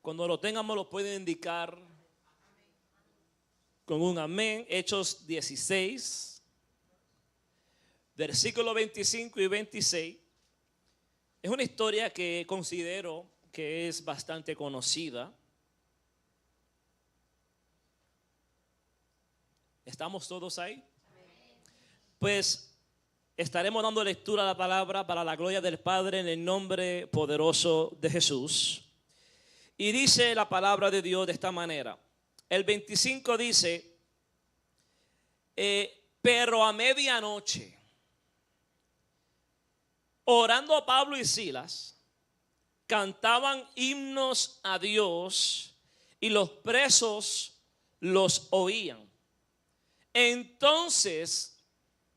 Cuando lo tengamos lo pueden indicar con un amén. Hechos 16, versículos 25 y 26. Es una historia que considero que es bastante conocida. ¿Estamos todos ahí? Pues estaremos dando lectura a la palabra para la gloria del Padre en el nombre poderoso de Jesús. Y dice la palabra de Dios de esta manera. El 25 dice, pero a medianoche, orando Pablo y Silas, cantaban himnos a Dios y los presos los oían. Entonces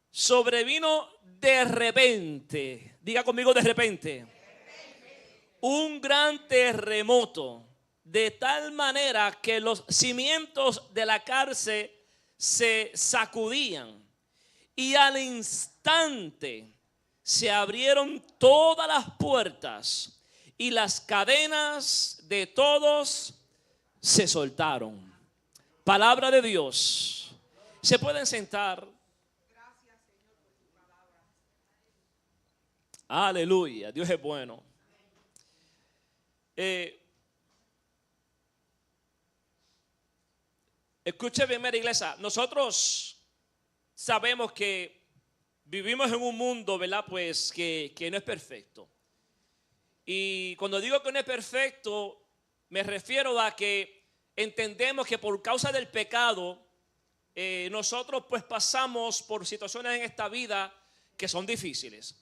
sobrevino de repente, diga conmigo de repente, un gran terremoto, de tal manera que los cimientos de la cárcel se sacudían y al instante se abrieron todas las puertas y las cadenas de todos se soltaron. Palabra de Dios. ¿Se pueden sentar? Gracias, Señor, por tu palabra. Aleluya, Dios es bueno. Escuche bien, mera iglesia. Nosotros sabemos que vivimos en un mundo, ¿verdad? Pues que no es perfecto. Y cuando digo que no es perfecto, me refiero a que entendemos que por causa del pecado, nosotros pues pasamos por situaciones en esta vida que son difíciles.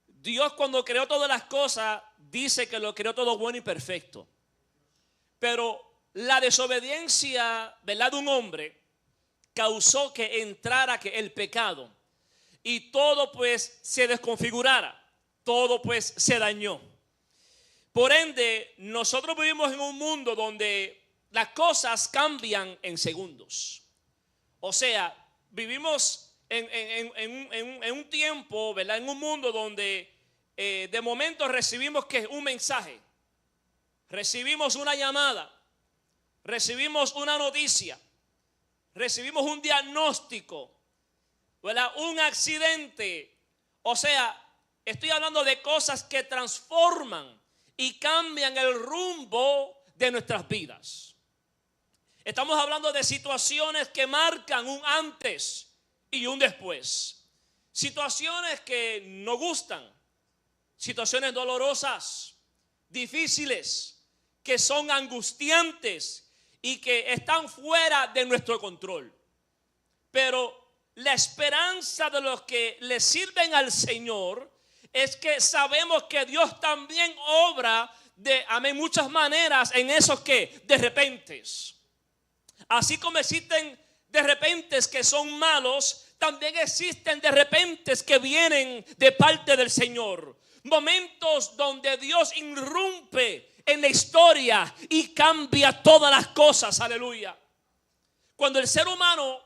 Dios, cuando creó todas las cosas, dice que lo creó todo bueno y perfecto. Pero la desobediencia, ¿verdad?, de un hombre causó que entrara el pecado y todo pues se desconfigurara, todo pues se dañó. Por ende, nosotros vivimos en un mundo donde las cosas cambian en segundos. O sea, vivimos en un tiempo, ¿verdad?, en un mundo donde de momento recibimos un mensaje, recibimos una llamada, recibimos una noticia, recibimos un diagnóstico, ¿verdad?, un accidente. O sea, estoy hablando de cosas que transforman y cambian el rumbo de nuestras vidas. Estamos hablando de situaciones que marcan un antes y un después. Situaciones que no gustan, situaciones dolorosas, difíciles, que son angustiantes y que están fuera de nuestro control. Pero la esperanza de los que le sirven al Señor es que sabemos que Dios también obra de muchas maneras en esos que de repentes. Así como existen de repentes que son malos, también existen de repentes que vienen de parte del Señor. Momentos donde Dios irrumpe en la historia y cambia todas las cosas, aleluya. Cuando el ser humano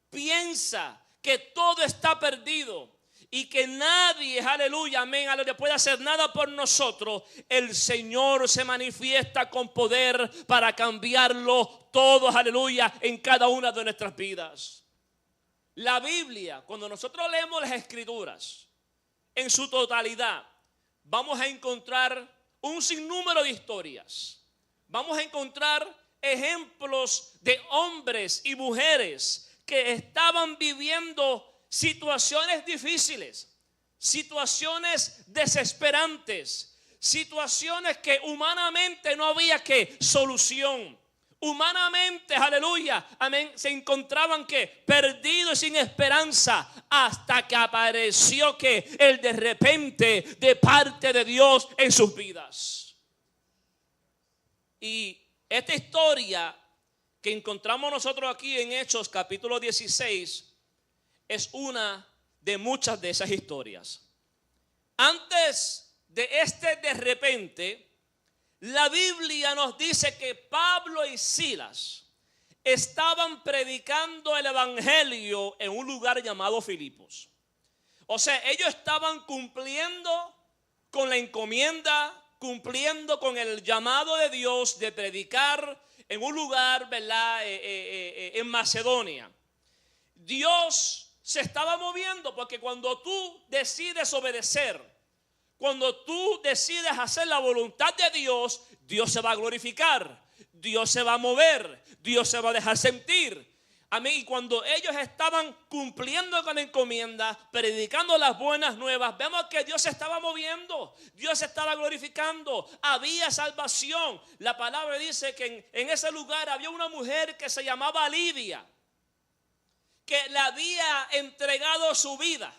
piensa que todo está perdido y que nadie, aleluya, amén, aleluya, puede hacer nada por nosotros, el Señor se manifiesta con poder para cambiarlo todo, aleluya, en cada una de nuestras vidas. La Biblia, cuando nosotros leemos las Escrituras en su totalidad, vamos a encontrar un sinnúmero de historias. Vamos a encontrar ejemplos de hombres y mujeres que estaban viviendo situaciones difíciles, situaciones desesperantes, situaciones que humanamente no había solución. Humanamente, aleluya, amén, se encontraban perdidos y sin esperanza, hasta que apareció el de repente de parte de Dios en sus vidas. Y esta historia que encontramos nosotros aquí en Hechos capítulo 16 es una de muchas de esas historias. Antes de repente, la Biblia nos dice que Pablo y Silas estaban predicando el evangelio en un lugar llamado Filipos. O sea, ellos estaban cumpliendo con la encomienda cumpliendo con el llamado de Dios de predicar en un lugar, ¿verdad? En Macedonia. Dios se estaba moviendo, porque cuando tú decides obedecer, cuando tú decides hacer la voluntad de Dios, Dios se va a glorificar, Dios se va a mover, Dios se va a dejar sentir. Amén. Y cuando ellos estaban cumpliendo con la encomienda, predicando las buenas nuevas, vemos que Dios se estaba moviendo, Dios se estaba glorificando, había salvación. La palabra dice que en ese lugar había una mujer que se llamaba Lidia, que le había entregado su vida,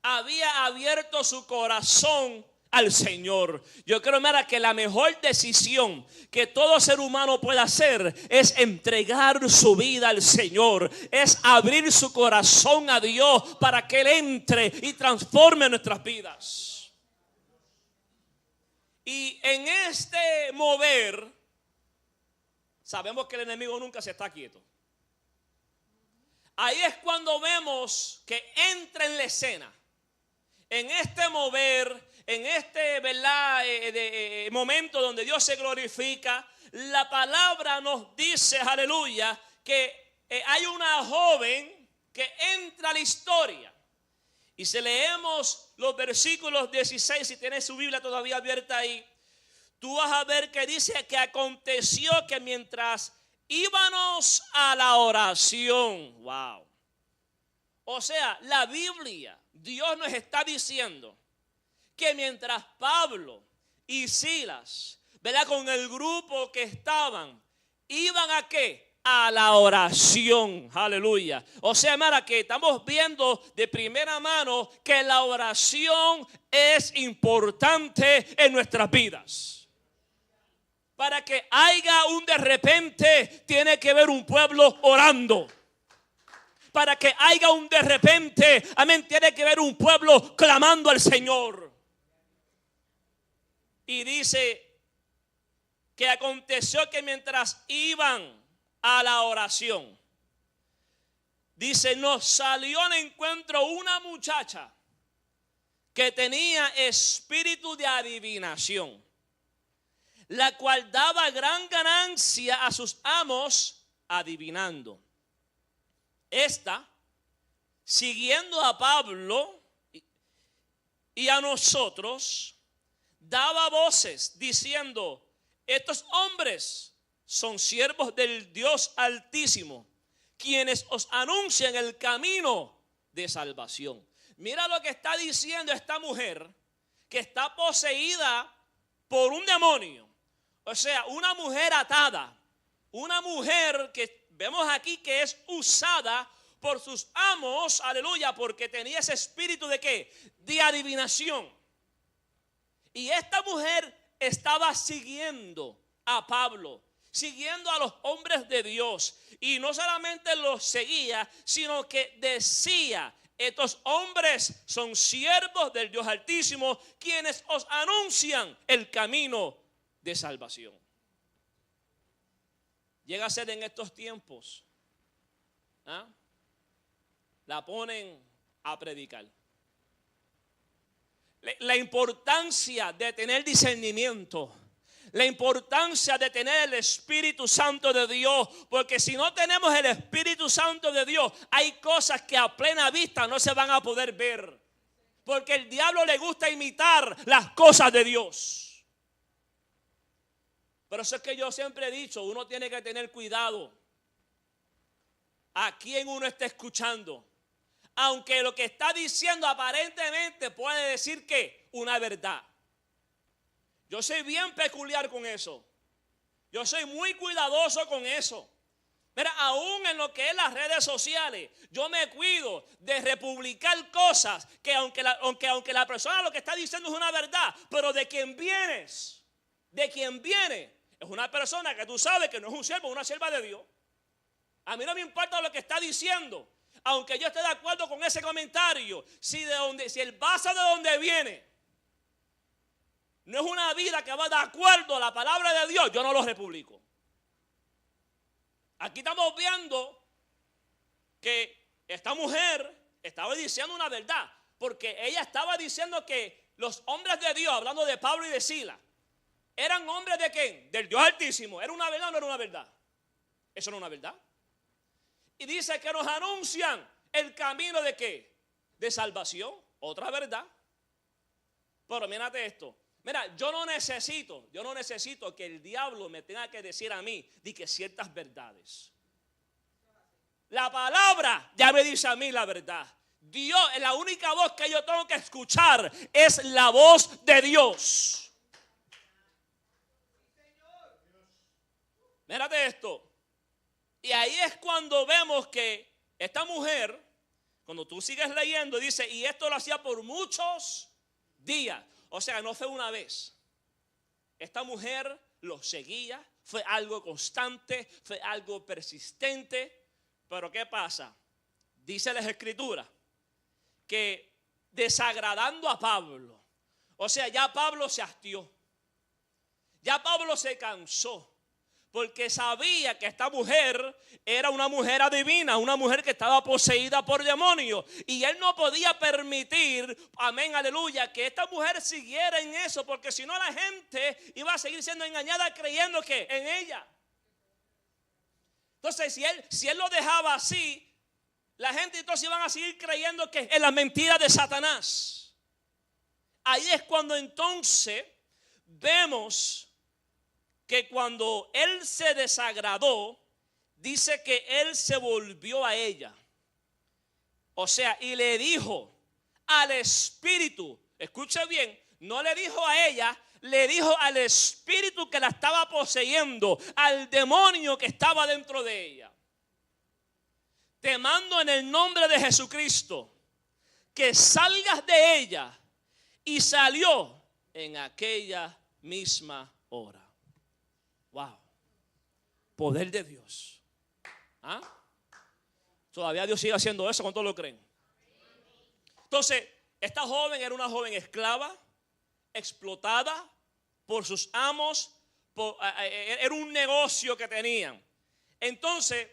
había abierto su corazón al Señor. Yo creo, mira, que la mejor decisión que todo ser humano puede hacer es entregar su vida al Señor, es abrir su corazón a Dios para que Él entre y transforme nuestras vidas. Y en este mover, sabemos que el enemigo nunca se está quieto. Ahí es cuando vemos que entra en la escena. En este mover, en este, ¿verdad? Momento donde Dios se glorifica, la palabra nos dice, aleluya, que hay una joven que entra a la historia. Y si leemos los versículos 16, si tienes su Biblia todavía abierta ahí, tú vas a ver que dice que aconteció que mientras íbamos a la oración, wow. O sea, la Biblia, Dios nos está diciendo que mientras Pablo y Silas, ¿verdad? Con el grupo que estaban, iban a ¿qué? A la oración, aleluya. O sea, mira, que estamos viendo de primera mano que la oración es importante en nuestras vidas. Para que haya un de repente, tiene que haber un pueblo orando. Para que haya un de repente, amén, tiene que haber un pueblo clamando al Señor. Y dice que aconteció que mientras iban a la oración, dice, nos salió al encuentro una muchacha que tenía espíritu de adivinación, la cual daba gran ganancia a sus amos adivinando. Esta, siguiendo a Pablo y a nosotros, daba voces diciendo, estos hombres son siervos del Dios Altísimo, quienes os anuncian el camino de salvación. Mira lo que está diciendo esta mujer, que está poseída por un demonio. O sea, una mujer atada, una mujer que vemos aquí que es usada por sus amos, aleluya, porque tenía ese espíritu de ¿qué? De adivinación. Y esta mujer estaba siguiendo a Pablo, siguiendo a los hombres de Dios. Y no solamente los seguía, sino que decía, estos hombres son siervos del Dios Altísimo, quienes os anuncian el camino de salvación. Llega a ser en estos tiempos, la ponen a predicar. La importancia de tener discernimiento, la importancia de tener el Espíritu Santo de Dios, porque si no tenemos el Espíritu Santo de Dios, hay cosas que a plena vista no se van a poder ver, porque el diablo le gusta imitar las cosas de Dios. Pero eso es que yo siempre he dicho, uno tiene que tener cuidado a quién uno está escuchando. Aunque lo que está diciendo aparentemente puede decir que una verdad. Yo soy bien peculiar con eso. Yo soy muy cuidadoso con eso. Mira, aún en lo que es las redes sociales, yo me cuido de republicar cosas que aunque la persona lo que está diciendo es una verdad, pero de quien viene, es una persona que tú sabes que no es un siervo, una sierva de Dios. A mí no me importa lo que está diciendo, aunque yo esté de acuerdo con ese comentario. Si el base de donde viene no es una vida que va de acuerdo a la palabra de Dios, yo no lo republico. Aquí estamos viendo que esta mujer estaba diciendo una verdad, porque ella estaba diciendo que los hombres de Dios, hablando de Pablo y de Silas, ¿Eran hombres de qué? Del Dios Altísimo. ¿Era una verdad o no era una verdad? Eso no es una verdad. Y dice que nos anuncian el camino de qué? De salvación. Otra verdad. Pero mírate esto. Mira, yo no necesito que el diablo me tenga que decir a mí de que ciertas verdades. La palabra ya me dice a mí la verdad. Dios, la única voz que yo tengo que escuchar es la voz de Dios. Mírate esto. Y ahí es cuando vemos que esta mujer, cuando tú sigues leyendo, dice, y esto lo hacía por muchos días. O sea, no fue una vez. Esta mujer lo seguía, fue algo constante, fue algo persistente. Pero ¿qué pasa? Dice las Escrituras que desagradando a Pablo, o sea, ya Pablo se hastió, ya Pablo se cansó, porque sabía que esta mujer era una mujer adivina, una mujer que estaba poseída por demonios. Y él no podía permitir, amén, aleluya, que esta mujer siguiera en eso, porque si no la gente iba a seguir siendo engañada creyendo que en ella. Entonces si él lo dejaba así, la gente entonces iban a seguir creyendo que en las mentiras de Satanás. Ahí es cuando entonces vemos que cuando él se desagradó, dice que él se volvió a ella. O sea, y le dijo al espíritu, escuche bien, no le dijo a ella, le dijo al espíritu que la estaba poseyendo, al demonio que estaba dentro de ella. Te mando en el nombre de Jesucristo que salgas de ella. Y salió en aquella misma hora. Wow. Poder de Dios. ¿Ah? Todavía Dios sigue haciendo eso. ¿Cuántos lo creen? Entonces, esta joven era una joven esclava, explotada por sus amos. Era un negocio que tenían. Entonces,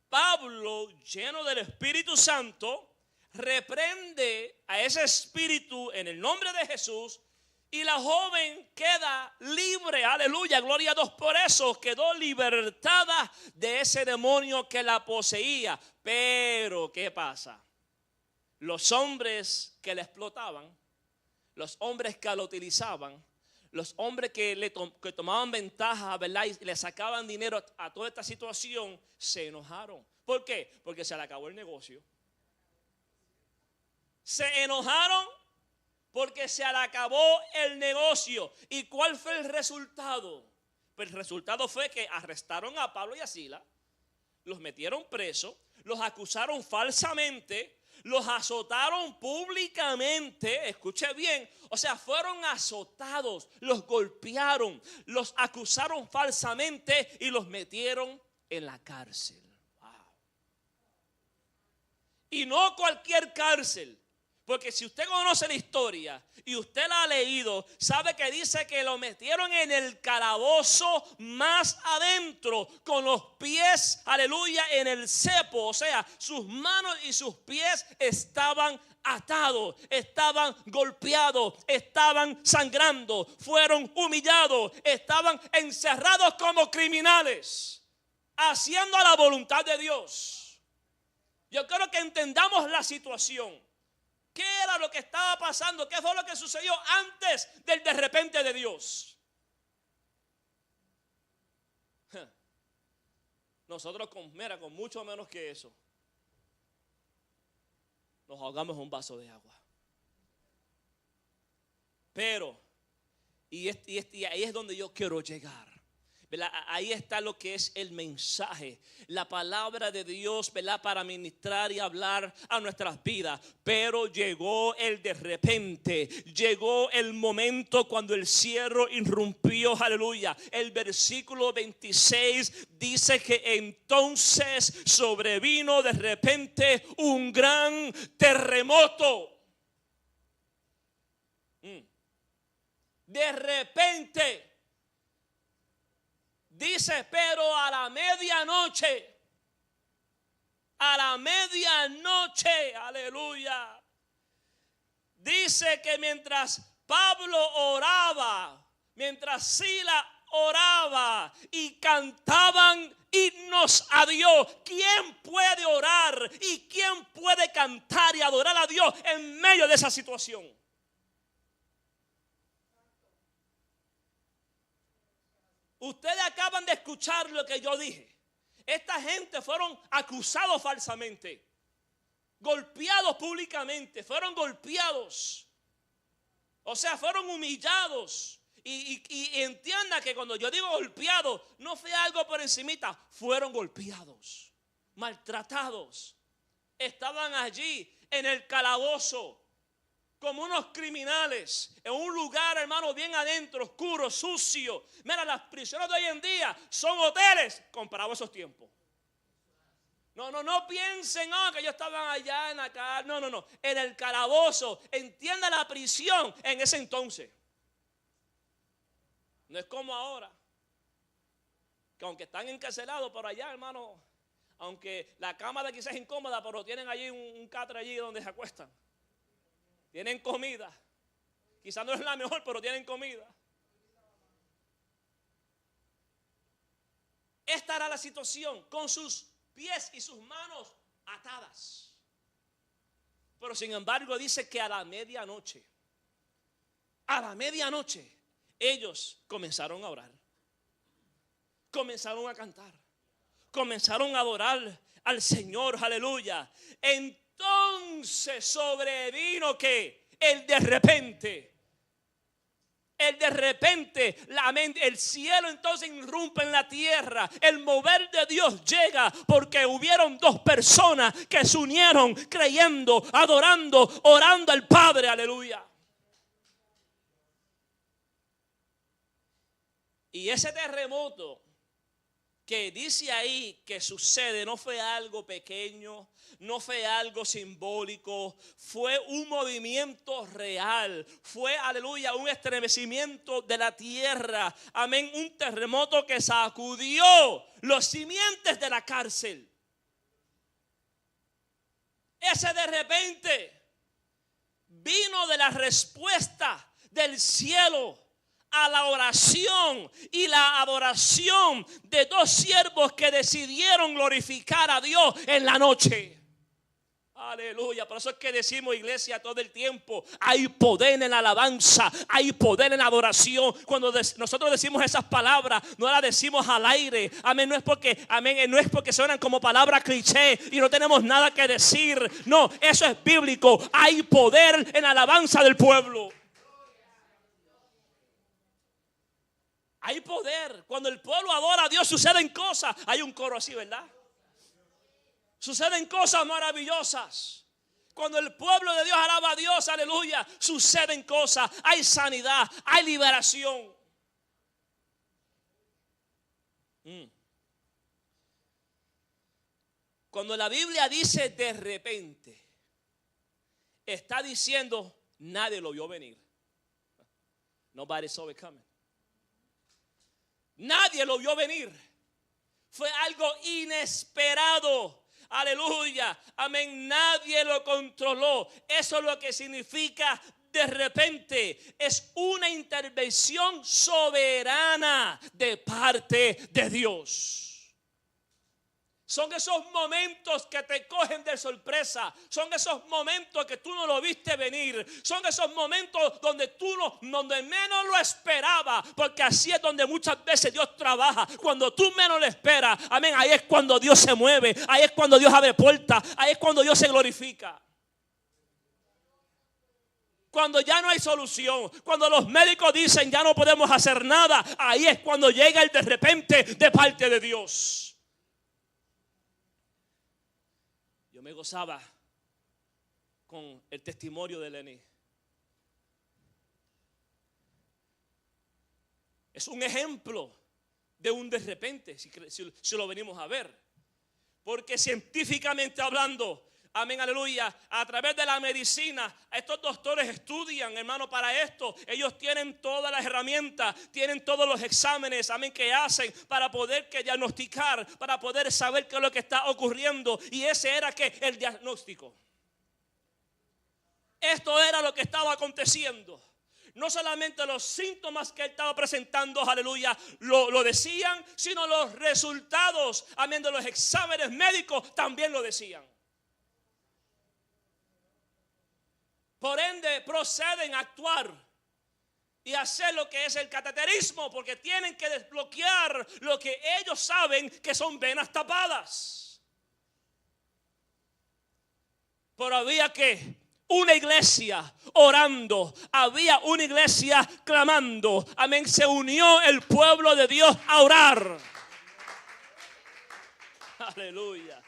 Pablo, lleno del Espíritu Santo, reprende a ese espíritu en el nombre de Jesús. Y la joven queda libre, aleluya, gloria a Dios. Por eso quedó libertada de ese demonio que la poseía. Pero, ¿qué pasa? Los hombres que la explotaban, los hombres que la utilizaban, los hombres que tomaban ventaja, ¿verdad? Y le sacaban dinero a toda esta situación, se enojaron. ¿Por qué? Porque se le acabó el negocio. Se enojaron porque se le acabó el negocio. ¿Y cuál fue el resultado? Pues el resultado fue que arrestaron a Pablo y a Silas, los metieron presos, los acusaron falsamente, los azotaron públicamente. Escuche bien, o sea, fueron azotados, los golpearon, los acusaron falsamente y los metieron en la cárcel. Wow. Y no cualquier cárcel. Porque si usted conoce la historia y usted la ha leído, sabe que dice que lo metieron en el calabozo más adentro, con los pies, aleluya, en el cepo. O sea, sus manos y sus pies estaban atados, estaban golpeados, estaban sangrando, fueron humillados, estaban encerrados como criminales, haciendo la voluntad de Dios. Yo quiero que entendamos la situación. ¿Qué era lo que estaba pasando? ¿Qué fue lo que sucedió antes del de repente de Dios? Nosotros con mucho menos que eso, nos ahogamos en un vaso de agua. Pero, y ahí es donde yo quiero llegar. ¿Verdad? Ahí está lo que es el mensaje, la palabra de Dios, ¿verdad? Para ministrar y hablar a nuestras vidas. Pero llegó el de repente, llegó el momento cuando el cielo irrumpió, aleluya. El versículo 26 dice que entonces sobrevino de repente un gran terremoto. De repente. Dice, pero a la medianoche, aleluya. Dice que mientras Pablo oraba mientras Sila oraba y cantaban himnos a Dios. ¿Quién puede orar y quién puede cantar y adorar a Dios en medio de esa situación? Ustedes acaban de escuchar lo que yo dije. Esta gente fueron acusados falsamente, golpeados públicamente, fueron golpeados. O sea, fueron humillados. Y entienda que cuando yo digo golpeados, no fue algo por encimita, fueron golpeados, maltratados. Estaban allí en el calabozo como unos criminales, en un lugar, hermano, bien adentro, oscuro, sucio. Mira, las prisiones de hoy en día son hoteles comparado a esos tiempos. No piensen que ellos estaban allá en la cárcel. No, en el calabozo. Entienda la prisión en ese entonces. No es como ahora, que aunque están encarcelados por allá, hermano, aunque la cama de quizás es incómoda, pero tienen allí un catre allí donde se acuestan. Tienen comida. Quizás no es la mejor, pero tienen comida. Esta era la situación, con sus pies y sus manos atadas. Pero sin embargo dice que a la medianoche, ellos comenzaron a orar, comenzaron a cantar, comenzaron a adorar al Señor, aleluya. Entonces sobrevino que el de repente, el cielo entonces irrumpe en la tierra. El mover de Dios llega porque hubieron dos personas que se unieron creyendo, adorando, orando al Padre, aleluya. Y ese terremoto que dice ahí que sucede no fue algo pequeño, no fue algo simbólico, fue un movimiento real, fue, aleluya, un estremecimiento de la tierra, amén, un terremoto que sacudió los simientes de la cárcel. Ese de repente vino de la respuesta del cielo a la oración y la adoración de dos siervos que decidieron glorificar a Dios en la noche. Aleluya, por eso es que decimos, iglesia, todo el tiempo, hay poder en la alabanza, hay poder en la adoración. Cuando nosotros decimos esas palabras, no las decimos al aire, amén, no es porque suenan como palabras cliché y no tenemos nada que decir. No, eso es bíblico, hay poder en la alabanza del pueblo. Hay poder. Cuando el pueblo adora a Dios suceden cosas. Hay un coro así, ¿verdad? Suceden cosas maravillosas. Cuando el pueblo de Dios alaba a Dios, aleluya, suceden cosas. Hay sanidad, hay liberación. Cuando la Biblia dice de repente, está diciendo nadie lo vio venir. Nobody saw it coming. Nadie lo vio venir. Fue algo inesperado. Aleluya. Amén. Nadie lo controló. Eso es lo que significa de repente. Es una intervención soberana de parte de Dios. Son esos momentos que te cogen de sorpresa. Son esos momentos que tú no lo viste venir. Son esos momentos donde menos lo esperaba. Porque así es donde muchas veces Dios trabaja. Cuando tú menos lo esperas. Amén. Ahí es cuando Dios se mueve. Ahí es cuando Dios abre puertas. Ahí es cuando Dios se glorifica. Cuando ya no hay solución. Cuando los médicos dicen ya no podemos hacer nada. Ahí es cuando llega el de repente de parte de Dios. Yo me gozaba con el testimonio de Lenny. Es un ejemplo de un de repente, si lo venimos a ver. Porque científicamente hablando, amén, aleluya, a través de la medicina, estos doctores estudian, hermano, para esto. Ellos tienen todas las herramientas, tienen todos los exámenes, amén, que hacen para poder diagnosticar, para poder saber qué es lo que está ocurriendo. Y ese era el diagnóstico. Esto era lo que estaba aconteciendo. no solamente los síntomas que él estaba presentando, aleluya, lo decían, sino los resultados, amén, de los exámenes médicos también lo decían. Por ende, proceden a actuar y hacer lo que es el cateterismo, porque tienen que desbloquear lo que ellos saben que son venas tapadas. Pero había que una iglesia orando, había una iglesia clamando, amén, se unió el pueblo de Dios a orar. Aleluya.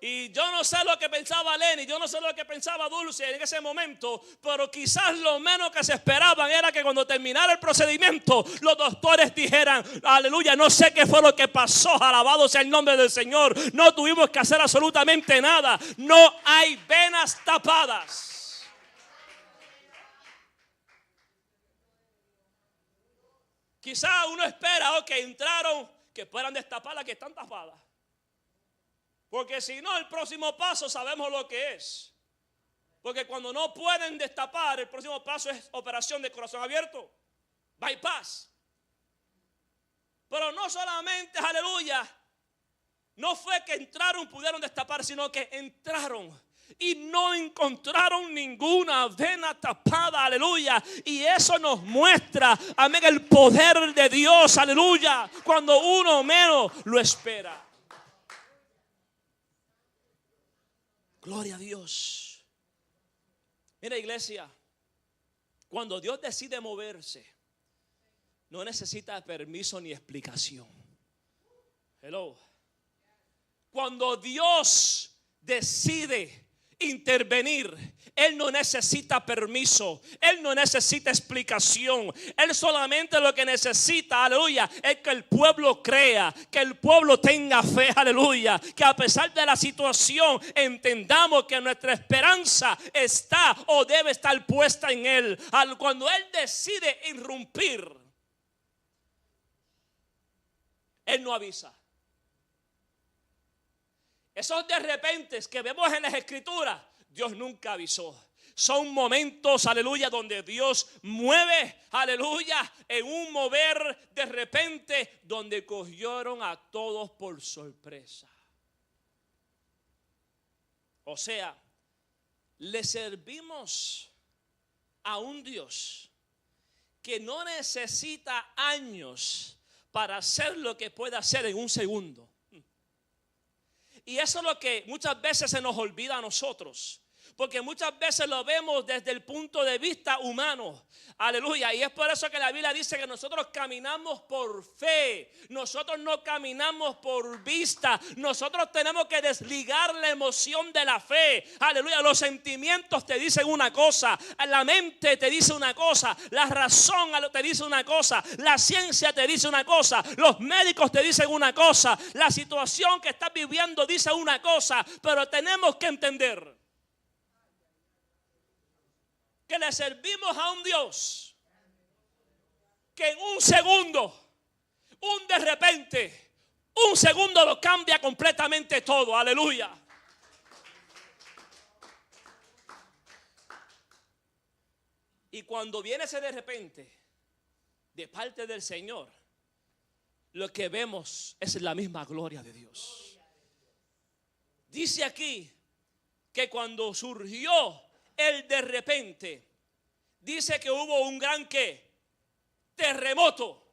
Y yo no sé lo que pensaba Lenny, yo no sé lo que pensaba Dulce en ese momento, pero quizás lo menos que se esperaban era que cuando terminara el procedimiento, los doctores dijeran, aleluya, no sé qué fue lo que pasó, alabado sea el nombre del Señor, no tuvimos que hacer absolutamente nada, no hay venas tapadas. Quizás uno espera, entraron, que puedan destapar las que están tapadas. Porque si no, el próximo paso sabemos lo que es. Porque cuando no pueden destapar, el próximo paso es operación de corazón abierto, bypass. Pero no solamente, aleluya, no fue que entraron, pudieron destapar, sino que entraron y no encontraron ninguna vena tapada, aleluya. Y eso nos muestra, amén, el poder de Dios, aleluya, cuando uno menos lo espera. Gloria a Dios. Mira, iglesia, cuando Dios decide moverse, no necesita permiso ni explicación. Hello. Cuando Dios decide intervenir, Él no necesita permiso, Él no necesita explicación. Él solamente lo que necesita, aleluya, es que el pueblo crea, que el pueblo tenga fe, aleluya, que a pesar de la situación entendamos que nuestra esperanza está o debe estar puesta en Él. Cuando Él decide irrumpir, Él no avisa. Esos de repente que vemos en las escrituras, Dios nunca avisó. Son momentos, aleluya, donde Dios mueve, aleluya, en un mover de repente, donde cogieron a todos por sorpresa. O sea, le servimos a un Dios que no necesita años para hacer lo que puede hacer en un segundo. Y eso es lo que muchas veces se nos olvida a nosotros, porque muchas veces lo vemos desde el punto de vista humano. Aleluya. Y es por eso que la Biblia dice que nosotros caminamos por fe. Nosotros no caminamos por vista. Nosotros tenemos que desligar la emoción de la fe. Aleluya. Los sentimientos te dicen una cosa, la mente te dice una cosa, la razón te dice una cosa, la ciencia te dice una cosa, los médicos te dicen una cosa, la situación que estás viviendo dice una cosa, pero tenemos que entender que le servimos a un Dios que en un segundo, un de repente, un segundo lo cambia completamente todo. Aleluya. Y cuando viene ese de repente de parte del Señor, lo que vemos es la misma gloria de Dios. Dice aquí que cuando surgió el de repente, dice que hubo un gran terremoto.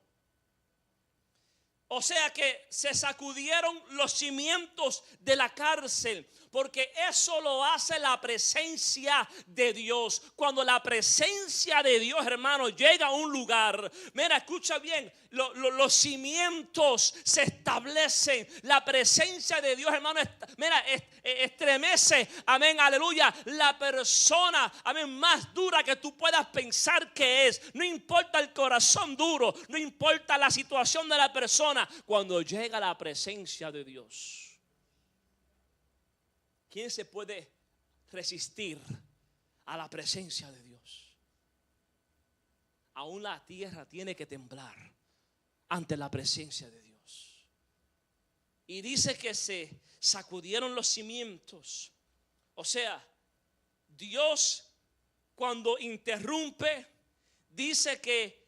O sea que se sacudieron los cimientos de la cárcel, porque eso lo hace la presencia de Dios. Cuando la presencia de Dios, hermano, llega a un lugar, mira, escucha bien, los cimientos se establecen. La presencia de Dios, hermano, mira, estremece, amén, aleluya, la persona, amén, más dura que tú puedas pensar que es. No importa el corazón duro, no importa la situación de la persona, cuando llega la presencia de Dios, ¿quién se puede resistir a la presencia de Dios? Aún la tierra tiene que temblar ante la presencia de Dios. Y dice que se sacudieron los cimientos. O sea, Dios cuando interrumpe, dice que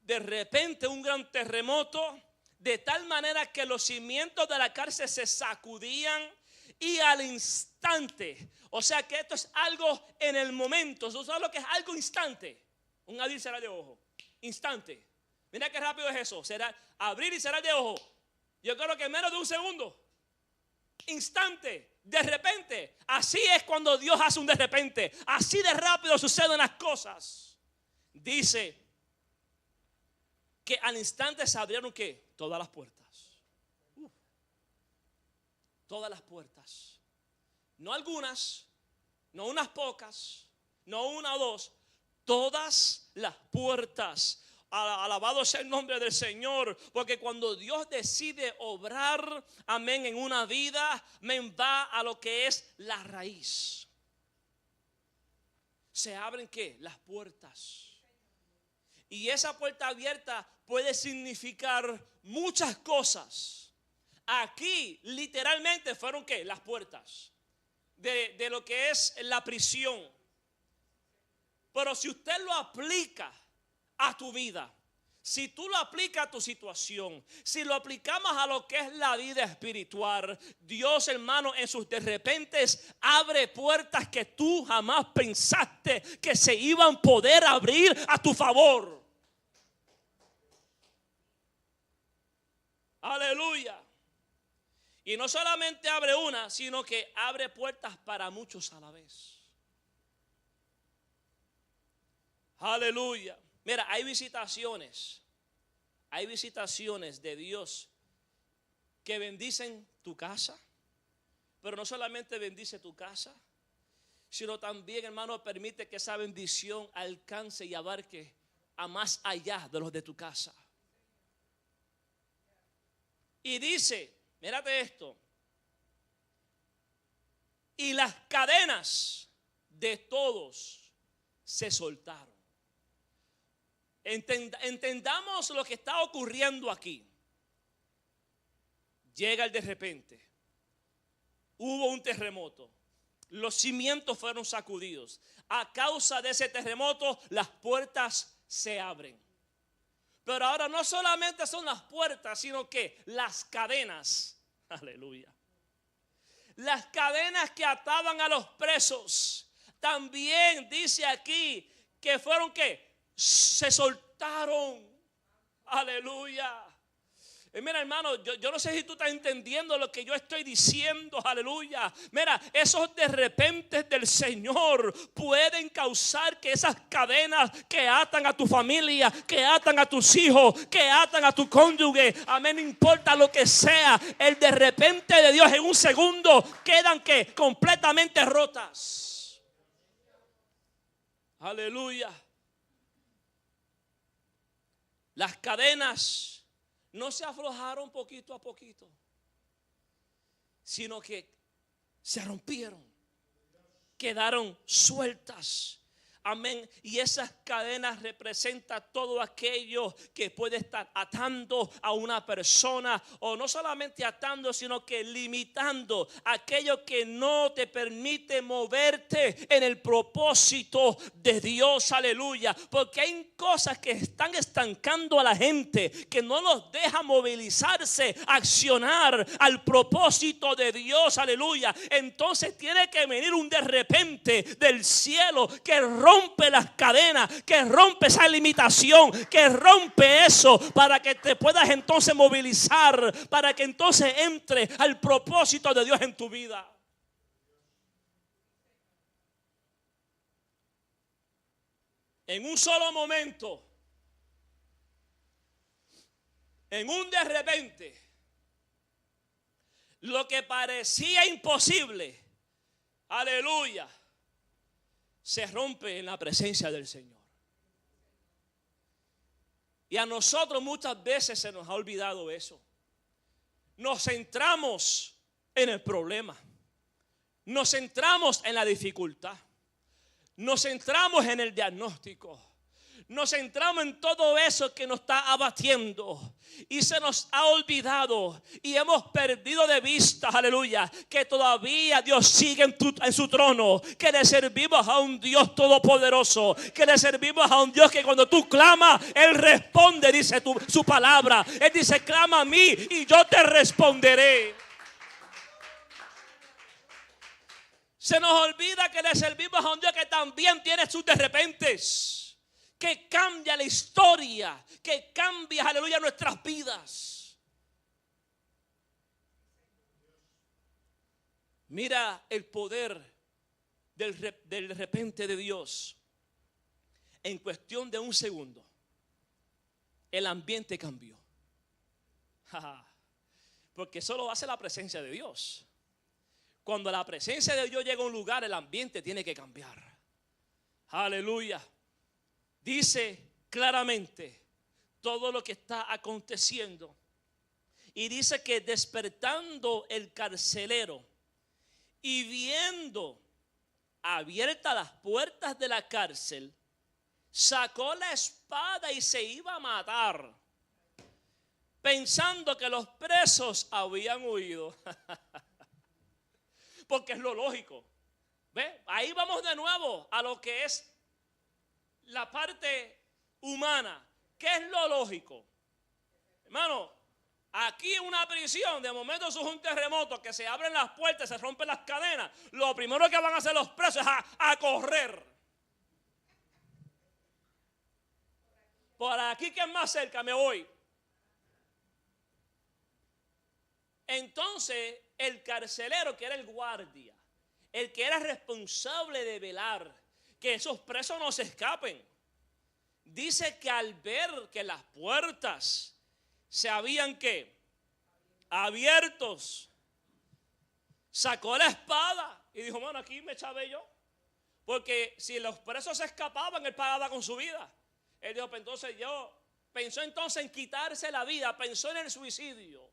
de repente un gran terremoto, de tal manera que los cimientos de la cárcel se sacudían y al instante, o sea que esto es algo en el momento. ¿Tú sabes lo que es algo instante? Un abrir y cerrar de ojo, instante. Mira qué rápido es eso, será abrir y cerrar de ojo. Yo creo que en menos de un segundo, instante, de repente. Así es cuando Dios hace un de repente, así de rápido suceden las cosas. Dice que al instante se abrieron ¿qué? Todas las puertas. Todas las puertas. No algunas, no unas pocas, no una o dos. Todas las puertas. Alabado sea el nombre del Señor. Porque cuando Dios decide obrar, amén, en una vida, amén, va a lo que es la raíz. Se abren ¿qué? Las puertas. Y esa puerta abierta puede significar muchas cosas. Aquí literalmente fueron ¿qué? Las puertas de lo que es la prisión. Pero si usted lo aplica a tu vida, si tú lo aplicas a tu situación, si lo aplicamos a lo que es la vida espiritual, Dios, hermano, en sus de repentes abre puertas que tú jamás pensaste que se iban a poder abrir a tu favor. Aleluya. Y no solamente abre una, sino que abre puertas para muchos a la vez. Aleluya. Mira, hay visitaciones de Dios que bendicen tu casa, pero no solamente bendice tu casa, sino también, hermano, permite que esa bendición alcance y abarque a más allá de los de tu casa. Y dice, mírate esto, y las cadenas de todos se soltaron. Entendamos lo que está ocurriendo aquí. Llega el de repente. Hubo un terremoto. Los cimientos fueron sacudidos. A causa de ese terremoto, las puertas se abren. Pero ahora no solamente son las puertas, sino que las cadenas. Aleluya. Las cadenas que ataban a los presos. También dice aquí que fueron ¿qué? Se soltaron. Aleluya. Mira, hermano, yo no sé si tú estás entendiendo lo que yo estoy diciendo. Aleluya. Mira, esos de repente del Señor pueden causar que esas cadenas que atan a tu familia, que atan a tus hijos, que atan a tu cónyuge, amén, no importa lo que sea, el de repente de Dios en un segundo quedan que completamente rotas. Aleluya. Las cadenas no se aflojaron poquito a poquito, sino que se rompieron, quedaron sueltas. Amén. Y esas cadenas representan todo aquello que puede estar atando a una persona, o no solamente atando, sino que limitando aquello que no te permite moverte en el propósito de Dios. Aleluya. Porque hay cosas que están estancando a la gente, que no los deja movilizarse, accionar al propósito de Dios. Aleluya. Entonces tiene que venir un de repente del cielo que rompe las cadenas, que rompe esa limitación, que rompe eso, para que te puedas entonces movilizar, para que entonces entre al propósito de Dios en tu vida. En un solo momento, en un de repente, lo que parecía imposible, aleluya, se rompe en la presencia del Señor. Y a nosotros muchas veces se nos ha olvidado eso. Nos centramos en el problema. Nos centramos en la dificultad. Nos centramos en el diagnóstico. nos centramos en todo eso que nos está abatiendo y se nos ha olvidado y hemos perdido de vista, aleluya, que todavía Dios sigue en su trono, que le servimos a un Dios todopoderoso, que le servimos a un Dios que cuando tú clamas, Él responde, dice su palabra. Él dice, clama a mí y yo te responderé. Se nos olvida que le servimos a un Dios que también tiene sus de repentes, que cambia la historia, que cambia, aleluya, nuestras vidas. Mira el poder del repente de Dios. En cuestión de un segundo, el ambiente cambió. Porque eso lo hace la presencia de Dios. Cuando la presencia de Dios llega a un lugar, el ambiente tiene que cambiar. Aleluya. Dice claramente todo lo que está aconteciendo. Y dice que despertando el carcelero y viendo abiertas las puertas de la cárcel, sacó la espada y se iba a matar, pensando que los presos habían huido. Porque es lo lógico. ¿Ve? Ahí vamos de nuevo a lo que es la parte humana. ¿Qué es lo lógico? Hermano, aquí en una prisión, de momento surge un terremoto, que se abren las puertas, se rompen las cadenas. Lo primero que van a hacer los presos es a correr. Por aquí que es más cerca me voy. Entonces el carcelero, que era el guardia, el que era responsable de velar que esos presos no se escapen, dice que al ver que las puertas se habían abiertos, sacó la espada y dijo, bueno, aquí me echavé yo, porque si los presos se escapaban, él pagaba con su vida. Él dijo, pues entonces pensó entonces en quitarse la vida, pensó en el suicidio.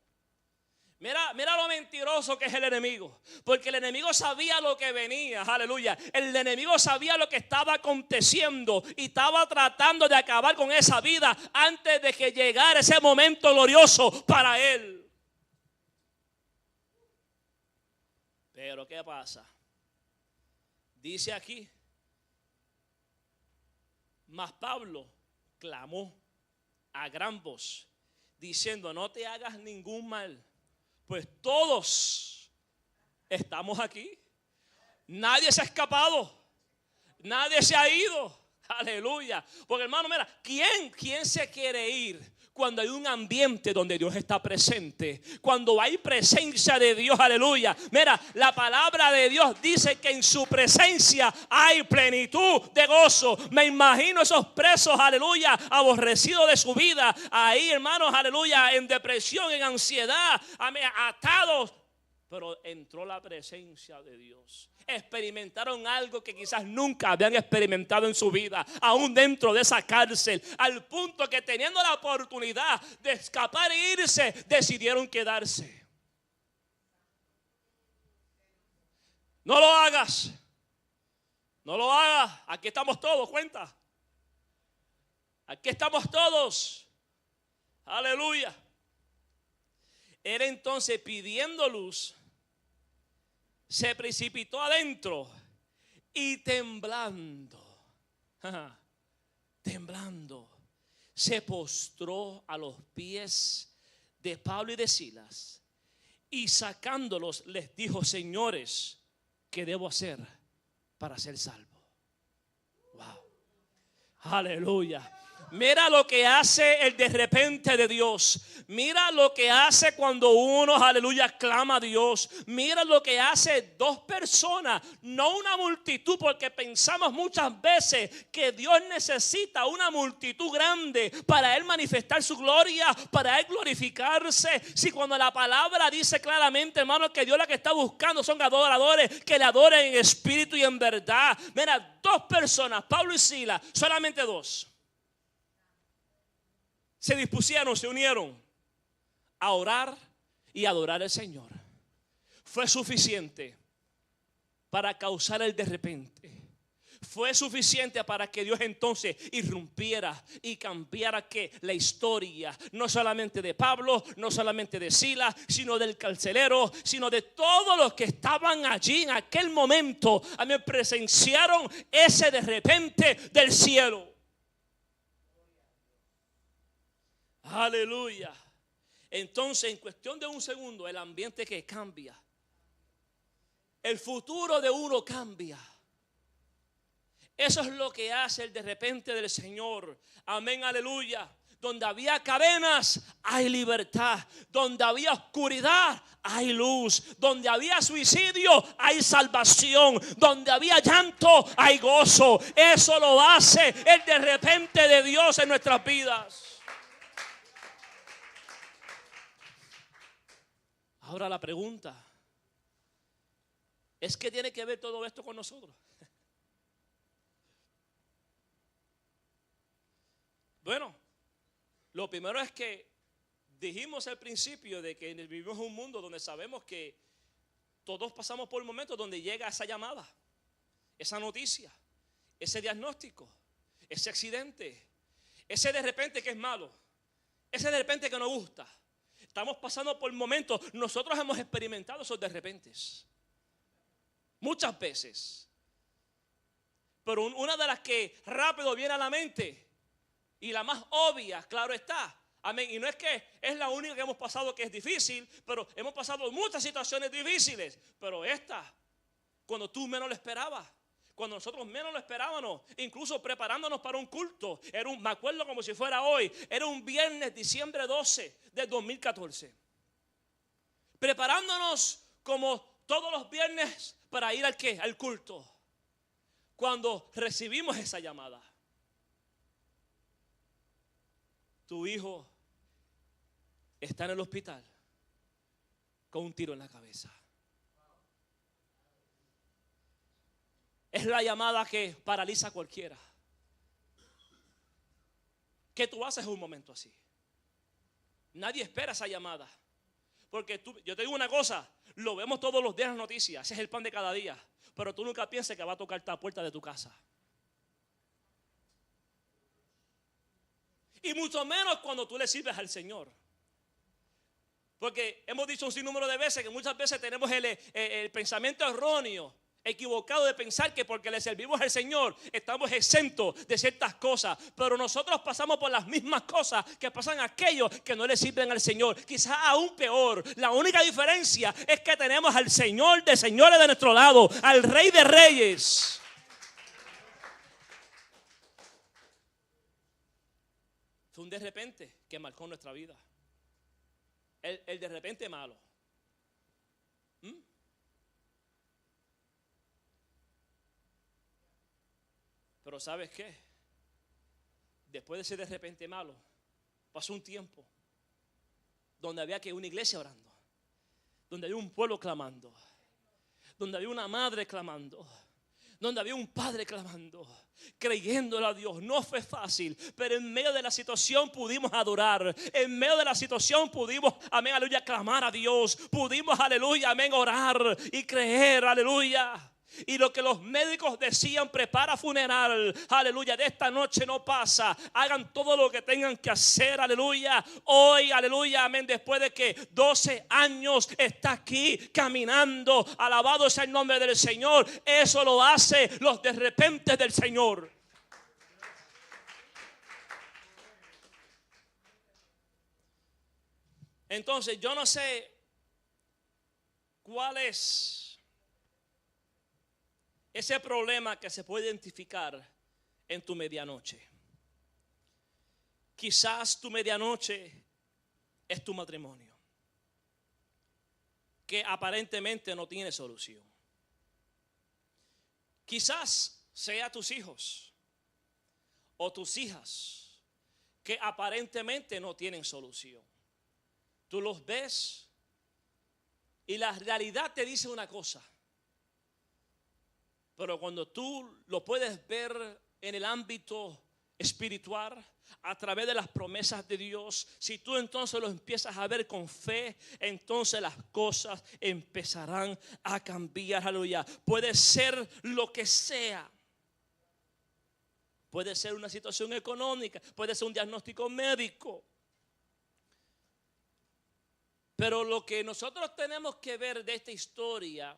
Mira lo mentiroso que es el enemigo, porque el enemigo sabía lo que venía, aleluya. El enemigo sabía lo que estaba aconteciendo y estaba tratando de acabar con esa vida antes de que llegara ese momento glorioso para él. Pero ¿qué pasa? Dice aquí, mas Pablo clamó a gran voz, diciendo, no te hagas ningún mal, pues todos estamos aquí. Nadie se ha escapado, nadie se ha ido. Aleluya. Porque hermano, mira, ¿quién se quiere ir cuando hay un ambiente donde Dios está presente? Cuando hay presencia de Dios, aleluya. Mira, la palabra de Dios dice que en su presencia hay plenitud de gozo. Me imagino esos presos, aleluya, aborrecidos de su vida. Ahí, hermanos, aleluya, en depresión, en ansiedad, atados. Pero entró la presencia de Dios. Experimentaron algo que quizás nunca habían experimentado en su vida, aún dentro de esa cárcel, al punto que teniendo la oportunidad de escapar e irse, decidieron quedarse. No lo hagas. No lo hagas. Aquí estamos todos, cuenta. Aquí estamos todos. Aleluya. Él entonces, pidiendo luz, se precipitó adentro y temblando, se postró a los pies de Pablo y de Silas y sacándolos les dijo, señores, ¿qué debo hacer para ser salvo? Wow. Aleluya. Mira lo que hace el de repente de Dios. Mira lo que hace cuando uno, aleluya, clama a Dios. Mira lo que hace dos personas, no una multitud, porque pensamos muchas veces que Dios necesita una multitud grande para Él manifestar su gloria, para Él glorificarse. Si cuando la palabra dice claramente, hermano, que Dios lo que está buscando son adoradores que le adoren en espíritu y en verdad. Mira, dos personas, Pablo y Silas, solamente dos, se dispusieron, se unieron a orar y adorar al Señor. Fue suficiente para causar el de repente. fue suficiente para que Dios entonces irrumpiera y cambiara que la historia, no solamente de Pablo, no solamente de Silas, sino del carcelero, sino de todos los que estaban allí en aquel momento. A mí presenciaron ese de repente del cielo. Aleluya. Entonces, en cuestión de un segundo, el ambiente que cambia, el futuro de uno cambia. Eso es lo que hace el de repente del Señor. Amén, aleluya. Donde había cadenas, hay libertad. Donde había oscuridad, hay luz. Donde había suicidio, hay salvación. Donde había llanto, hay gozo. Eso lo hace el de repente de Dios en nuestras vidas. Ahora la pregunta es: ¿qué tiene que ver todo esto con nosotros? Bueno, lo primero es que dijimos al principio de que vivimos en un mundo donde sabemos que todos pasamos por momentos donde llega esa llamada, esa noticia, ese diagnóstico, ese accidente, ese de repente que es malo, ese de repente que nos gusta. Estamos pasando por momentos, nosotros hemos experimentado esos de repentes muchas veces. Pero una de las que rápido viene a la mente y la más obvia, claro está, amén. Y no es que es la única que hemos pasado que es difícil, pero hemos pasado muchas situaciones difíciles. Pero esta, cuando tú menos lo esperabas, cuando nosotros menos lo esperábamos, incluso preparándonos para un culto, me acuerdo como si fuera hoy, era un viernes, diciembre 12 del 2014. Preparándonos como todos los viernes para ir al culto. Cuando recibimos esa llamada, tu hijo está en el hospital con un tiro en la cabeza. Es la llamada que paraliza a cualquiera. ¿Qué tú haces en un momento así? Nadie espera esa llamada. Porque yo te digo una cosa, lo vemos todos los días en las noticias, ese es el pan de cada día. Pero tú nunca pienses que va a tocar la puerta de tu casa. Y mucho menos cuando tú le sirves al Señor. Porque hemos dicho un sinnúmero de veces que muchas veces tenemos el pensamiento erróneo, equivocado de pensar que porque le servimos al Señor estamos exentos de ciertas cosas. Pero nosotros pasamos por las mismas cosas que pasan aquellos que no le sirven al Señor. Quizás aún peor. La única diferencia es que tenemos al Señor de señores de nuestro lado, al Rey de Reyes. Fue un de repente que marcó nuestra vida. El de repente malo. Pero ¿sabes qué? Después de ese de repente malo, pasó un tiempo donde había que una iglesia orando, donde había un pueblo clamando, donde había una madre clamando, donde había un padre clamando, creyéndole a Dios. No fue fácil, pero en medio de la situación pudimos adorar. En medio de la situación pudimos, amén, aleluya, clamar a Dios. Pudimos, aleluya, amén, orar y creer, aleluya. Y lo que los médicos decían, prepara funeral, aleluya, de esta noche no pasa. Hagan todo lo que tengan que hacer, aleluya. Hoy, aleluya, amén, después de que 12 años está aquí caminando, alabado sea el nombre del Señor. Eso lo hace los de repente del Señor. Entonces yo no sé cuál es ese problema que se puede identificar en tu medianoche. Quizás tu medianoche es tu matrimonio, que aparentemente no tiene solución. Quizás sea tus hijos o tus hijas, que aparentemente no tienen solución. Tú los ves y la realidad te dice una cosa. Pero cuando tú lo puedes ver en el ámbito espiritual, a través de las promesas de Dios, si tú entonces lo empiezas a ver con fe, entonces las cosas empezarán a cambiar, aleluya. Puede ser lo que sea. puede ser una situación económica, puede ser un diagnóstico médico. Pero lo que nosotros tenemos que ver de esta historia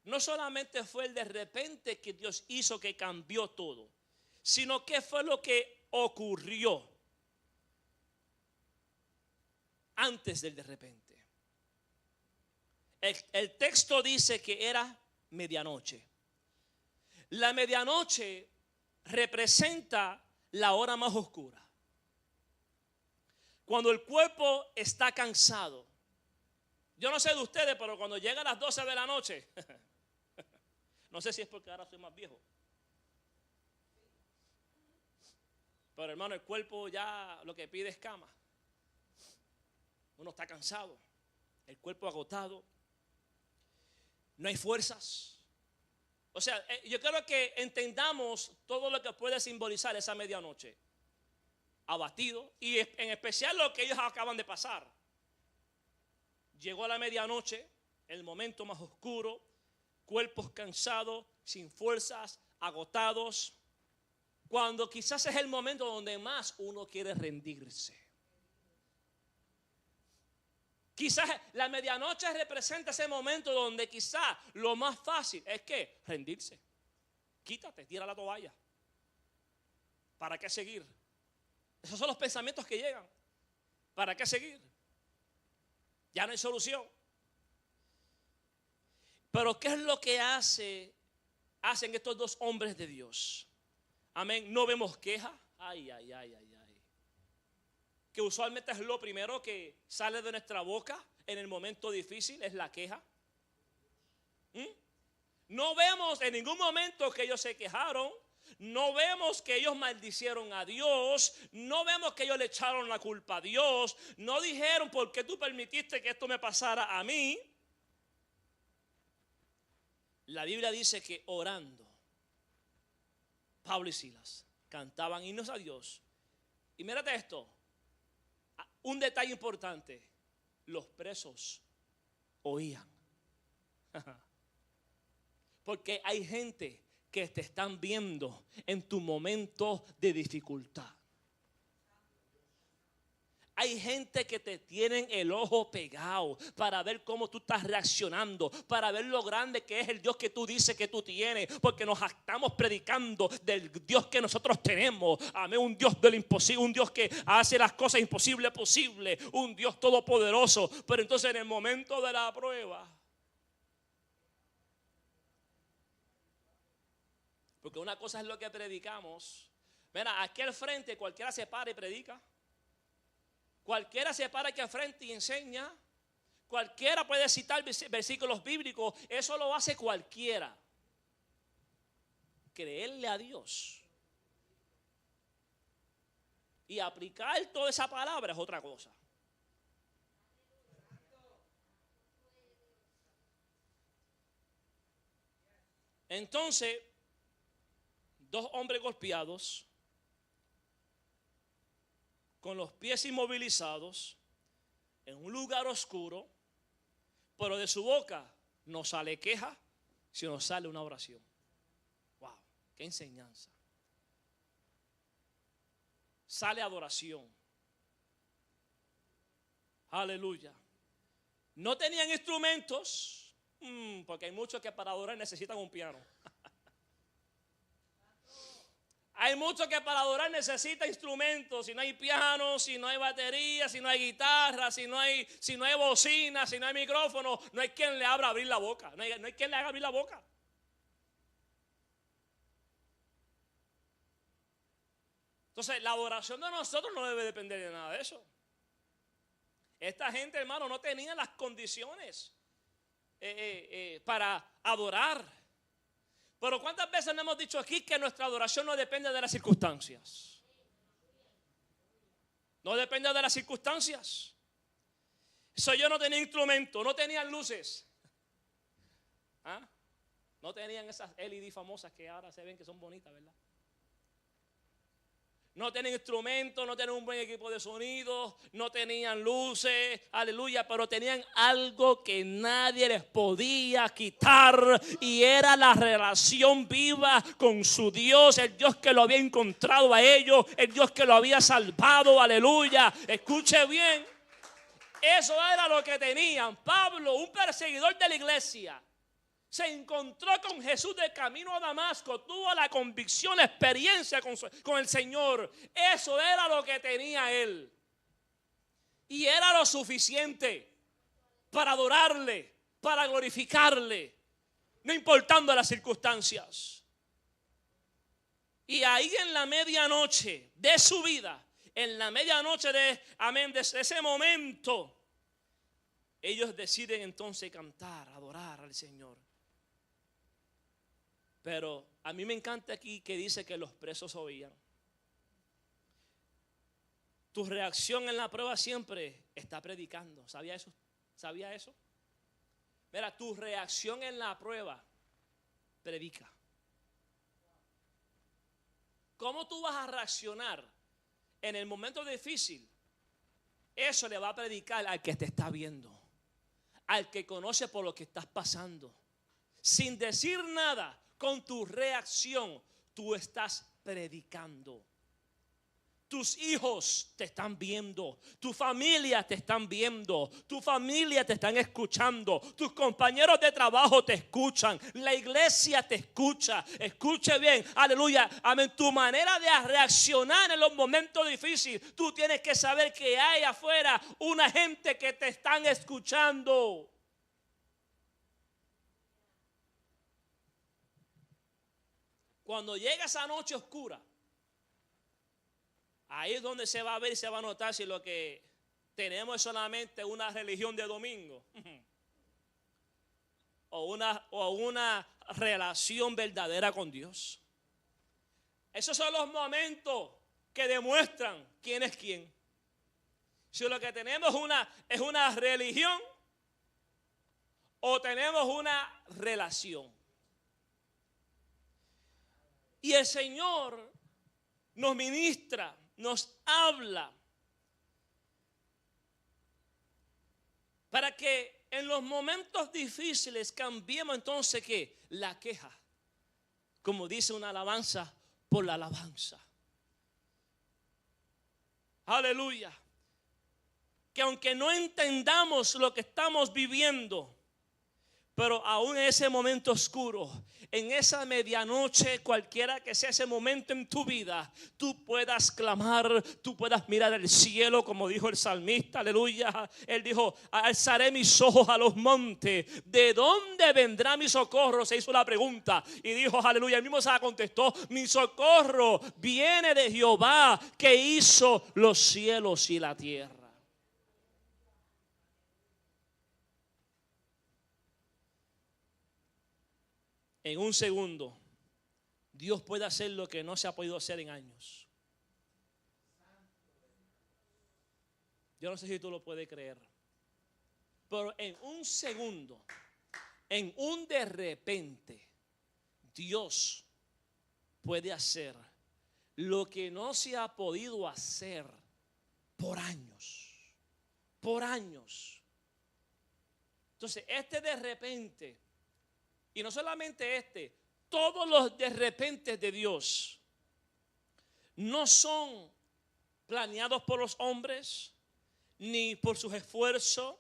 no solamente fue el de repente que Dios hizo que cambió todo, sino que fue lo que ocurrió antes del de repente. El texto dice que era medianoche. La medianoche representa la hora más oscura. Cuando el cuerpo está cansado. Yo no sé de ustedes, pero cuando llega a las 12 de la noche, no sé si es porque ahora soy más viejo, pero hermano, el cuerpo ya lo que pide es cama. Uno está cansado, el cuerpo agotado, no hay fuerzas. O sea, yo quiero que entendamos todo lo que puede simbolizar esa medianoche. Abatido, y en especial lo que ellos acaban de pasar. Llegó a la medianoche, el momento más oscuro, cuerpos cansados, sin fuerzas, agotados, cuando quizás es el momento donde más uno quiere rendirse. Quizás la medianoche representa ese momento donde quizás lo más fácil es que rendirse. Quítate, tira la toalla. ¿Para qué seguir? Esos son los pensamientos que llegan. ¿Para qué seguir? Ya no hay solución. Pero ¿qué es lo que hacen estos dos hombres de Dios? Amén. No vemos queja. Ay. Que usualmente es lo primero que sale de nuestra boca en el momento difícil, es la queja. No vemos en ningún momento que ellos se quejaron. No vemos que ellos maldicieron a Dios. No vemos que ellos le echaron la culpa a Dios. No dijeron, ¿por qué tú permitiste que esto me pasara a mí? La Biblia dice que orando, Pablo y Silas cantaban himnos a Dios. Y mírate esto, un detalle importante: los presos oían. Porque hay gente que te están viendo en tu momento de dificultad. Hay gente que te tienen el ojo pegado para ver cómo tú estás reaccionando, para ver lo grande que es el Dios que tú dices que tú tienes, porque nos estamos predicando del Dios que nosotros tenemos. Amén, un Dios del imposible, un Dios que hace las cosas imposibles posibles, un Dios todopoderoso. Pero entonces en el momento de la prueba, porque una cosa es lo que predicamos. Mira, aquí al frente cualquiera se para y predica. Cualquiera se para aquí al frente y enseña. Cualquiera puede citar versículos bíblicos. Eso lo hace cualquiera. Creerle a Dios y aplicar toda esa palabra es otra cosa. Entonces, dos hombres golpeados, con los pies inmovilizados, en un lugar oscuro, pero de su boca no sale queja, sino sale una oración. Wow, qué enseñanza. Sale adoración. Aleluya. No tenían instrumentos, porque hay muchos que para adorar necesitan un piano. Hay muchos que para adorar necesitan instrumentos. Si no hay piano, si no hay batería, si no hay guitarra, si no hay bocina, si no hay micrófono, no hay quien le abra abrir la boca. No hay quien le haga abrir la boca. Entonces, la adoración de nosotros no debe depender de nada de eso. Esta gente, hermano, no tenía las condiciones para adorar. Pero ¿cuántas veces no hemos dicho aquí que nuestra adoración no depende de las circunstancias? No depende de las circunstancias. Eso yo no tenía instrumento, no tenían luces. ¿Ah? No tenían esas LED famosas que ahora se ven que son bonitas, ¿verdad? No tenían instrumentos, no tenían un buen equipo de sonido, no tenían luces, aleluya, pero tenían algo que nadie les podía quitar y era la relación viva con su Dios, el Dios que lo había encontrado a ellos, el Dios que lo había salvado, aleluya. Escuche bien, eso era lo que tenían. Pablo, un perseguidor de la iglesia, se encontró con Jesús de camino a Damasco, tuvo la convicción, la experiencia con el Señor. Eso era lo que tenía él. Y era lo suficiente para adorarle, para glorificarle, no importando las circunstancias. Y ahí en la medianoche de su vida, en la medianoche de ese momento, ellos deciden entonces cantar, adorar al Señor. Pero a mí me encanta aquí que dice que los presos oían. Tu reacción en la prueba siempre está predicando. ¿Sabía eso? ¿Sabía eso? Mira, tu reacción en la prueba predica. ¿Cómo tú vas a reaccionar en el momento difícil? Eso le va a predicar al que te está viendo, al que conoce por lo que estás pasando. Sin decir nada, con tu reacción, tú estás predicando. Tus hijos te están viendo, tu familia te están viendo, tu familia te están escuchando, tus compañeros de trabajo te escuchan, la iglesia te escucha. Escuche bien, aleluya, amén. Tu manera de reaccionar en los momentos difíciles, tú tienes que saber que hay afuera una gente que te están escuchando. Cuando llega esa noche oscura, ahí es donde se va a ver y se va a notar si lo que tenemos es solamente una religión de domingo o una relación verdadera con Dios. Esos son los momentos que demuestran quién es quién. Si lo que tenemos es una religión o tenemos una relación. Y el Señor nos ministra, nos habla para que en los momentos difíciles cambiemos entonces ¿qué? La queja, como dice una alabanza, por la alabanza. Aleluya. Que aunque no entendamos lo que estamos viviendo, pero aún en ese momento oscuro, en esa medianoche, cualquiera que sea ese momento en tu vida, tú puedas clamar, tú puedas mirar al cielo, como dijo el salmista, aleluya. Él dijo, alzaré mis ojos a los montes, ¿de dónde vendrá mi socorro? Se hizo la pregunta y dijo, aleluya. Él mismo se la contestó, mi socorro viene de Jehová, que hizo los cielos y la tierra. En un segundo, Dios puede hacer lo que no se ha podido hacer en años. Yo no sé si tú lo puedes creer, pero en un segundo, en un de repente, Dios puede hacer lo que no se ha podido hacer por años. Por años. Entonces, este de repente, y no solamente todos los de repente de Dios no son planeados por los hombres ni por sus esfuerzos,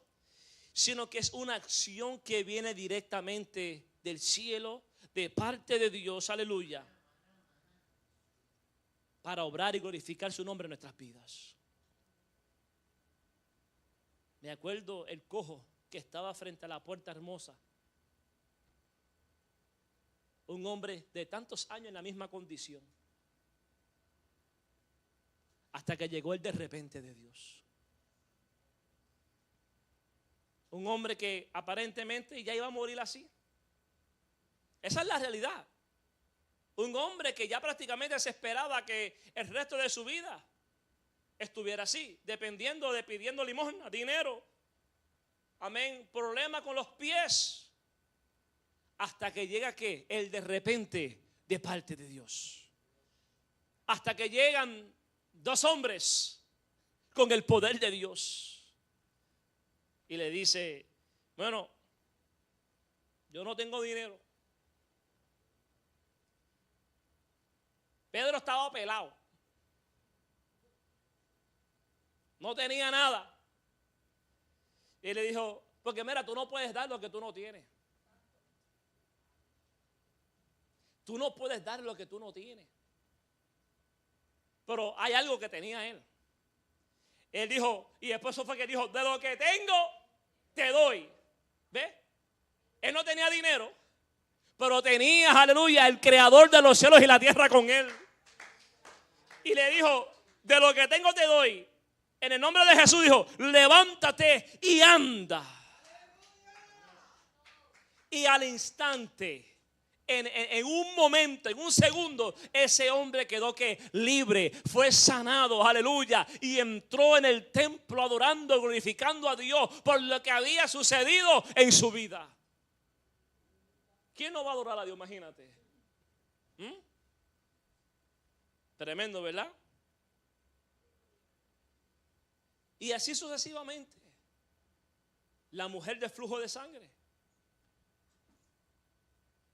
sino que es una acción que viene directamente del cielo, de parte de Dios, aleluya, para obrar y glorificar su nombre en nuestras vidas. Me acuerdo el cojo que estaba frente a la puerta hermosa. Un hombre de tantos años en la misma condición. Hasta que llegó el de repente de Dios. Un hombre que aparentemente ya iba a morir así. Esa es la realidad. Un hombre que ya prácticamente se esperaba que el resto de su vida estuviera así, dependiendo de pidiendo limosna, dinero. Amén. Problema con los pies. Hasta que llega ¿qué? El de repente de parte de Dios. Hasta que llegan dos hombres con el poder de Dios. Y le dice, bueno, yo no tengo dinero. Pedro estaba pelado. No tenía nada. Y le dijo, porque mira, tú no puedes dar lo que tú no tienes. Tú no puedes dar lo que tú no tienes. Pero hay algo que tenía él. Él dijo, y después eso fue que dijo, de lo que tengo, te doy. ¿Ves? Él no tenía dinero, pero tenía, aleluya, el creador de los cielos y la tierra con él. Y le dijo, de lo que tengo te doy. En el nombre de Jesús dijo, levántate y anda. Y al instante, en un momento, en un segundo, ese hombre quedó que libre, fue sanado, aleluya, y entró en el templo adorando, glorificando a Dios por lo que había sucedido en su vida. ¿Quién no va a adorar a Dios? Imagínate. Tremendo, ¿verdad? Y así sucesivamente. La mujer de flujo de sangre.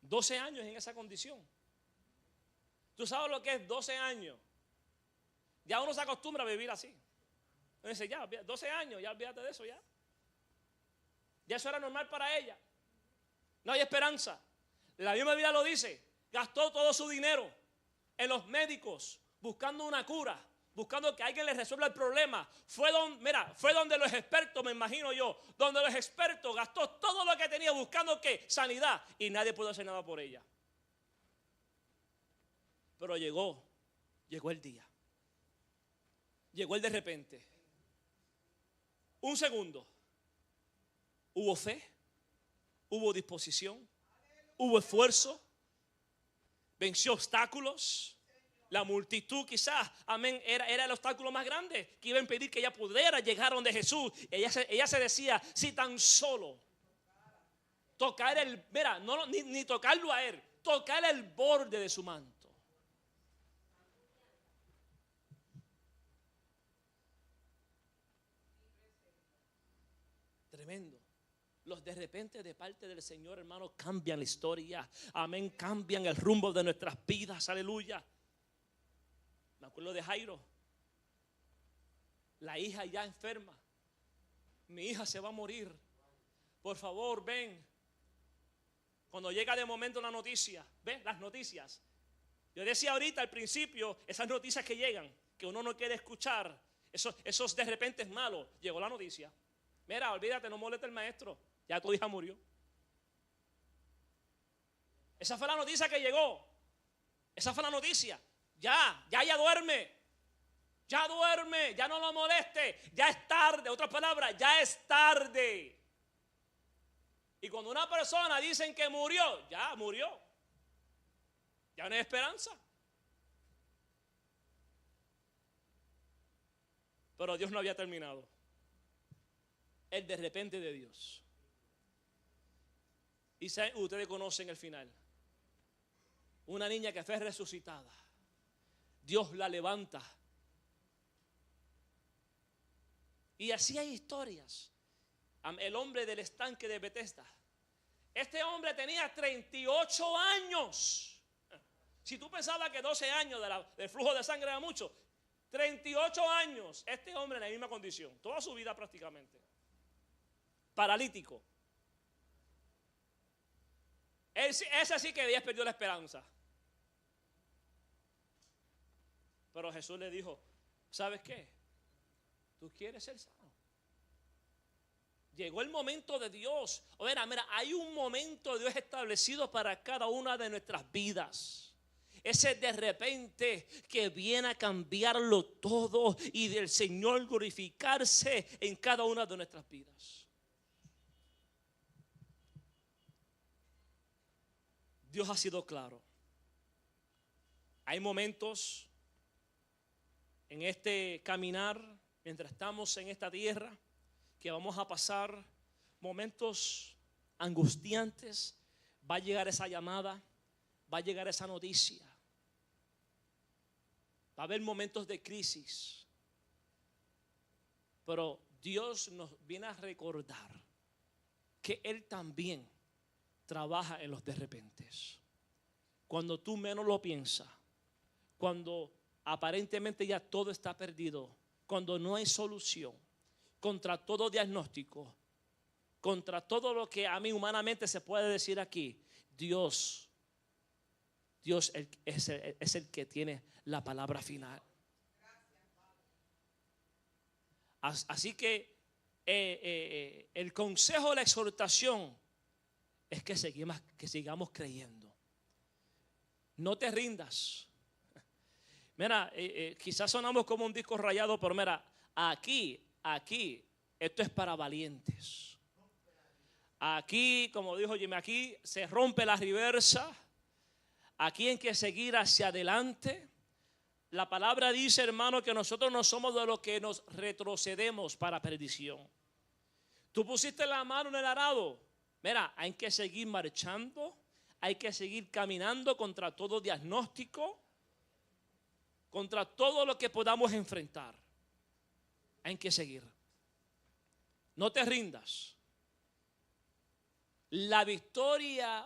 12 años en esa condición. ¿Tú sabes lo que es 12 años? Ya uno se acostumbra a vivir así. Uno dice, ya, 12 años, ya olvídate de eso ya. Ya eso era normal para ella. No hay esperanza. La misma Biblia lo dice. Gastó todo su dinero en los médicos, buscando una cura, buscando que alguien le resuelva el problema. Fue donde los expertos, me imagino yo, donde los expertos gastó todo lo que tenía buscando ¿qué? Sanidad, y nadie pudo hacer nada por ella. Pero llegó el día. Llegó el de repente. Un segundo. Hubo fe, hubo disposición, hubo esfuerzo, venció obstáculos. La multitud quizás, amén, era el obstáculo más grande que iba a impedir que ella pudiera llegar donde Jesús. Ella se decía, si tan solo tocar ni tocarlo a él, tocar el borde de su manto. Tremendo. Los de repente de parte del Señor, hermano, cambian la historia. Amén, cambian el rumbo de nuestras vidas, aleluya. Me acuerdo de Jairo, la hija ya enferma. Mi hija se va a morir. Por favor, ven. Cuando llega de momento la noticia, ven las noticias. Yo decía ahorita al principio, esas noticias que llegan, que uno no quiere escuchar, esos de repente es malo. Llegó la noticia. Mira, olvídate, no moleste el maestro. Ya tu hija murió. Esa fue la noticia que llegó. Esa fue la noticia. Ya duerme. Ya duerme, ya no lo moleste. Ya es tarde, otras palabras, ya es tarde. Y cuando una persona dicen que murió, ya murió. Ya no hay esperanza. Pero Dios no había terminado. El de repente de Dios. Y ustedes conocen el final. Una niña que fue resucitada. Dios la levanta. Y así hay historias. El hombre del estanque de Betesda. Este hombre tenía 38 años. Si tú pensabas que 12 años del flujo de sangre era mucho, 38 años. Este hombre en la misma condición. Toda su vida prácticamente. Paralítico. Ese sí que había perdido la esperanza. Pero Jesús le dijo, ¿sabes qué? ¿Tú quieres ser sano? Llegó el momento de Dios. Mira, hay un momento de Dios establecido para cada una de nuestras vidas. Ese de repente que viene a cambiarlo todo y del Señor glorificarse en cada una de nuestras vidas. Dios ha sido claro. Hay momentos en este caminar, mientras estamos en esta tierra, que vamos a pasar momentos angustiantes. Va a llegar esa llamada, va a llegar esa noticia. Va a haber momentos de crisis. Pero Dios nos viene a recordar que Él también trabaja en los de repentes. Cuando tú menos lo piensas, cuando aparentemente ya todo está perdido, cuando no hay solución, contra todo diagnóstico, contra todo lo que a mí humanamente se puede decir aquí, Dios es el que tiene la palabra final. Así que el consejo, la exhortación es que sigamos creyendo. No te rindas. Mira, quizás sonamos como un disco rayado, pero mira, aquí, esto es para valientes. Aquí, como dijo Jimmy, aquí se rompe la reversa. Aquí hay que seguir hacia adelante. La palabra dice, hermano, que nosotros no somos de los que nos retrocedemos para perdición. Tú pusiste la mano en el arado. Mira, hay que seguir marchando. Hay que seguir caminando contra todo diagnóstico, contra todo lo que podamos enfrentar. Hay que seguir. No te rindas. La victoria